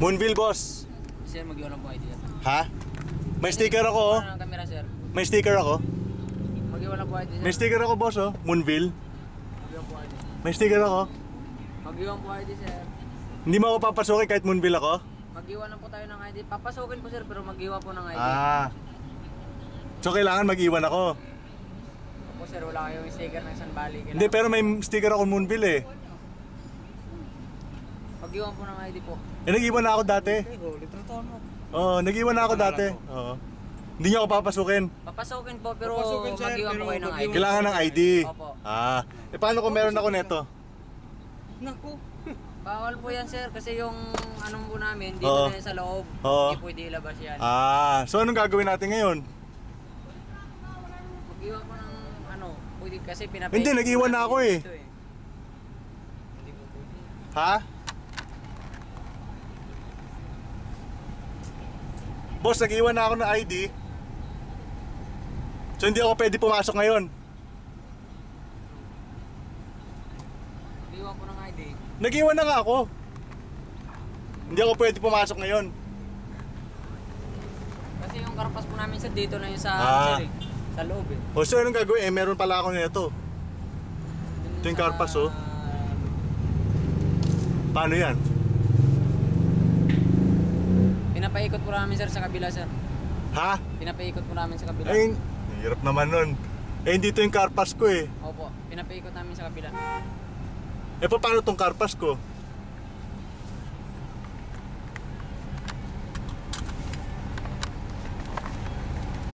Moonville, boss. Sir, mag-iwan lang po ID. Ha? May sticker ako, oh. Ano ng camera, sir? May sticker ako. Mag-iwan lang po ID, sir. May sticker ako, boss, oh. Moonville. Mag-iwan po ID. May sticker ako. Mag-iwan po ID, sir. Hindi mo ako papasukin kahit Moonville ako? Mag-iwan lang po tayo ng ID. Papasukin po, sir, pero mag-iwan po ng ID. Ah. So, kailangan mag-iwan ako. Opo, sir, wala kayong sticker ng San Bali. Hindi, pero may sticker ako Moonville, eh. Mag-iwan po ng ID po. Eh, nag-iwan na ako dati. Litrato mo. Oo, nag-iwan na ako dati. Oo. Hindi niyo ako papasukin. Papasukin po, pero Papasukin, sir, mag-iwan po pero kayo ng ID. mag-iwan. Kailangan ng ID. Opo. Ah. Eh, paano kung meron ako neto? Naku. Bawal po yan, sir, kasi yung anong po namin, dito Oo. na yan sa loob. Oo. Hindi pwede ilabas yan. Ah. So, anong gagawin natin ngayon? Mag-iwan po ng ano, pwede kasi pinapay. Hindi, nag-iwan na ako, eh. Dito, Hindi po pwede. Ha? Boss, nag-iwan na ako ng ID. So, hindi ako pwede pumasok ngayon. Mag-iwan po ng ID. Nag-iwan na nga ako. Hindi ako pwede pumasok ngayon. Kasi yung karpas po namin sa dito na yung sa, Ah. sir, eh. Sa loob eh. O, so, anong gagawin? Eh, meron pala ako nito. Dun Ito yung sa- karpas, oh. Paano yan? Pinapaikot po namin, sir, sa kabila, sir. Ha? Pinapaikot po namin sa kabila. Ay, hirap naman nun. Eh, hindi ito yung karpas ko, eh. Opo, pinapaikot namin sa kabila. Eh, paano tong karpas ko?